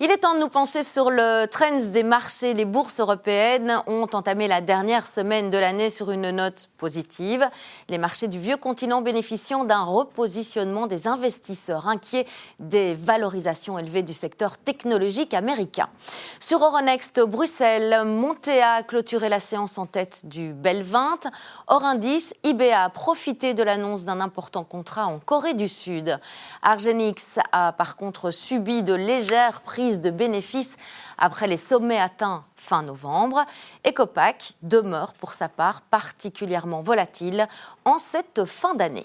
Il est temps de nous pencher sur le trend des marchés. Les bourses européennes ont entamé la dernière semaine de l'année sur une note positive. Les marchés du vieux continent bénéficiant d'un repositionnement des investisseurs inquiets des valorisations élevées du secteur technologique américain. Sur Euronext Bruxelles, Montea a clôturé la séance en tête du BEL 20. Hors indice, IBA a profité de l'annonce d'un important contrat en Corée du Sud. Argenix a par contre subi de légères prises de bénéfices après les sommets atteints fin novembre. Ecopac demeure pour sa part particulièrement volatile en cette fin d'année.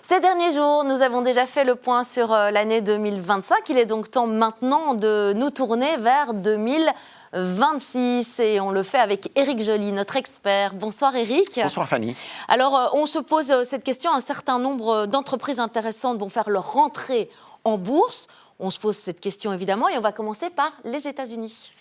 Ces derniers jours, nous avons déjà fait le point sur l'année 2025. Il est donc temps maintenant de nous tourner vers 2026 et on le fait avec Éric Joly, notre expert. Bonsoir Éric. Bonsoir Fanny. Alors, on se pose cette question. Un certain nombre d'entreprises intéressantes vont faire leur rentrée en bourse. On se pose cette question évidemment et on va commencer par les États-Unis.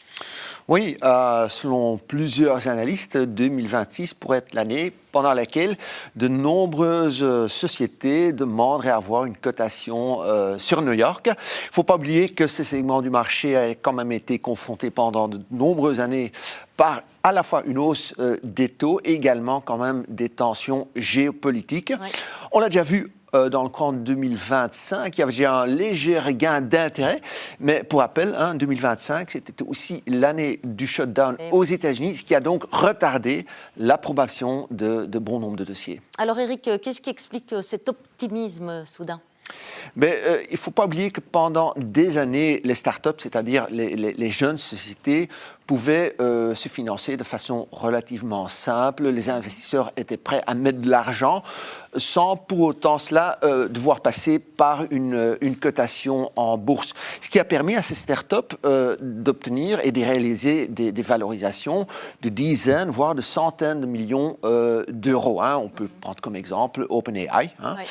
Oui, selon plusieurs analystes, 2026 pourrait être l'année pendant laquelle de nombreuses sociétés demanderaient à avoir une cotation sur New York. Il ne faut pas oublier que ce segment du marché a quand même été confronté pendant de nombreuses années par à la fois une hausse des taux et également quand même des tensions géopolitiques. Oui. On l'a déjà vu dans le courant de 2025, il y avait déjà un léger gain d'intérêt, mais pour rappel, 2025, c'était aussi l'année du shutdown aux États-Unis, ce qui a donc retardé l'approbation de bon nombre de dossiers. Alors Éric, qu'est-ce qui explique cet optimisme soudain ? Mais il ne faut pas oublier que pendant des années, les startups, c'est-à-dire les jeunes sociétés, pouvaient se financer de façon relativement simple. Les investisseurs étaient prêts à mettre de l'argent sans pour autant cela devoir passer par une cotation en bourse. Ce qui a permis à ces startups d'obtenir et de réaliser des valorisations de dizaines, voire de centaines de millions d'euros. On peut prendre comme exemple OpenAI. Oui.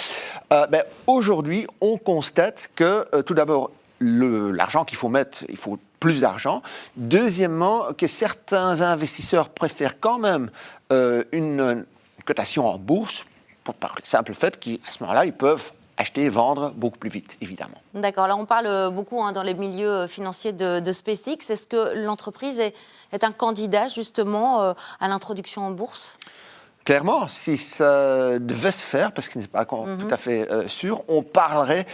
Aujourd'hui, on constate que tout d'abord, l'argent qu'il faut mettre, il faut plus d'argent. Deuxièmement, que certains investisseurs préfèrent quand même une cotation en bourse, par le simple fait qu'à ce moment-là, ils peuvent acheter et vendre beaucoup plus vite, évidemment. D'accord. Là, on parle beaucoup dans les milieux financiers de SpaceX. Est-ce que l'entreprise est un candidat, justement, à l'introduction en bourse ? Clairement, si ça devait se faire, parce que ce n'est pas tout à fait sûr, on parlerait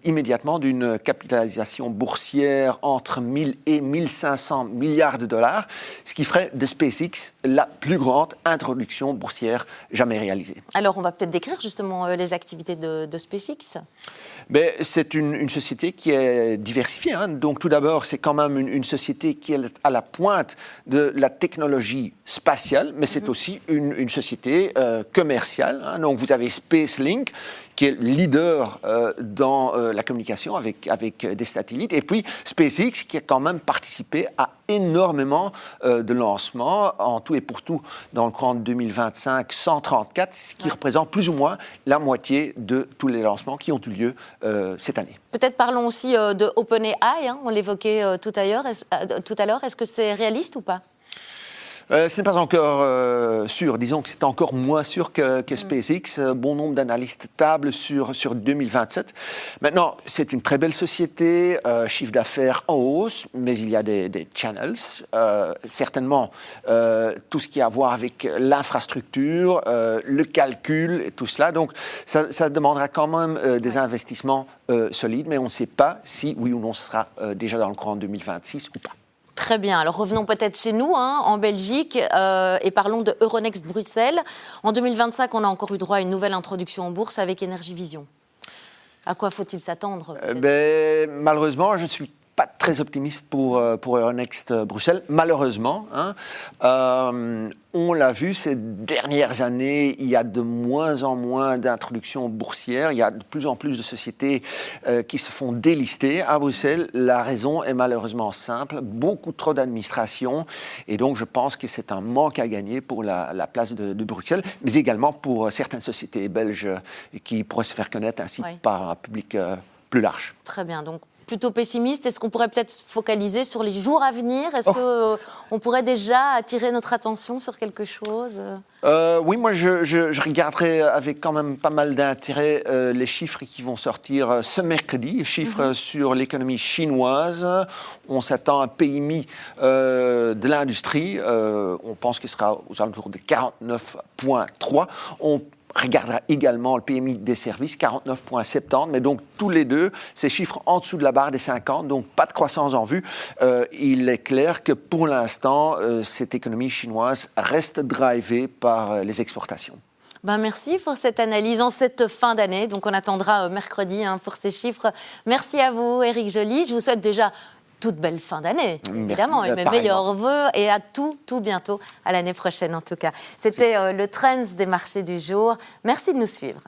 immédiatement d'une capitalisation boursière entre 1000 et 1500 milliards de dollars, ce qui ferait de SpaceX la plus grande introduction boursière jamais réalisée. Alors, on va peut-être décrire justement les activités de SpaceX. Mais c'est une société qui est diversifiée. Donc, tout d'abord, c'est quand même une société qui est à la pointe de la technologie spatiale, mais c'est aussi une société commerciale. Donc, vous avez SpaceLink, qui est leader dans la communication avec des satellites, et puis SpaceX, qui a quand même participé à énormément de lancements, en tout et pour tout, dans le courant de 2025, 134, ce qui représente plus ou moins la moitié de tous les lancements qui ont eu lieu cette année. Peut-être parlons aussi de OpenAI, on l'évoquait tout à l'heure. Est-ce que c'est réaliste ou pas ? Ce n'est pas encore sûr. Disons que c'est encore moins sûr que SpaceX. Bon nombre d'analystes tablent sur 2027. Maintenant, c'est une très belle société, chiffre d'affaires en hausse, mais il y a des channels. Certainement, tout ce qui a à voir avec l'infrastructure, le calcul et tout cela. Donc, ça demandera quand même des investissements solides, mais on ne sait pas si, oui ou non, ce sera déjà dans le courant 2026 ou pas. Très bien. Alors revenons peut-être chez nous, en Belgique, et parlons de Euronext Bruxelles. En 2025, on a encore eu droit à une nouvelle introduction en bourse avec Energy Vision. À quoi faut-il s'attendre ? Malheureusement, je ne suis pas très optimiste pour Euronext Bruxelles, malheureusement. On l'a vu ces dernières années, il y a de moins en moins d'introductions boursières, il y a de plus en plus de sociétés qui se font délister à Bruxelles. La raison est malheureusement simple, beaucoup trop d'administration, et donc je pense que c'est un manque à gagner pour la place de Bruxelles, mais également pour certaines sociétés belges qui pourraient se faire connaître ainsi par un public plus large. Très bien, donc plutôt pessimiste. Est-ce qu'on pourrait peut-être focaliser sur les jours à venir? Est-ce qu'on pourrait déjà attirer notre attention sur quelque chose? Oui, moi je regarderai avec quand même pas mal d'intérêt les chiffres qui vont sortir ce mercredi, chiffres sur l'économie chinoise. On s'attend à un PMI de l'industrie, on pense qu'il sera aux alentours de 49,3. On regardera également le PMI des services, 49,70, mais donc tous les deux, ces chiffres en dessous de la barre des 50, donc pas de croissance en vue. Il est clair que pour l'instant, cette économie chinoise reste drivée par les exportations. Merci pour cette analyse en cette fin d'année. Donc on attendra mercredi pour ces chiffres. Merci à vous, Éric Joly. Je vous souhaite déjà toute belle fin d'année, évidemment, et mes meilleurs vœux, et à tout bientôt, à l'année prochaine en tout cas. C'était le Trends des marchés du jour. Merci de nous suivre.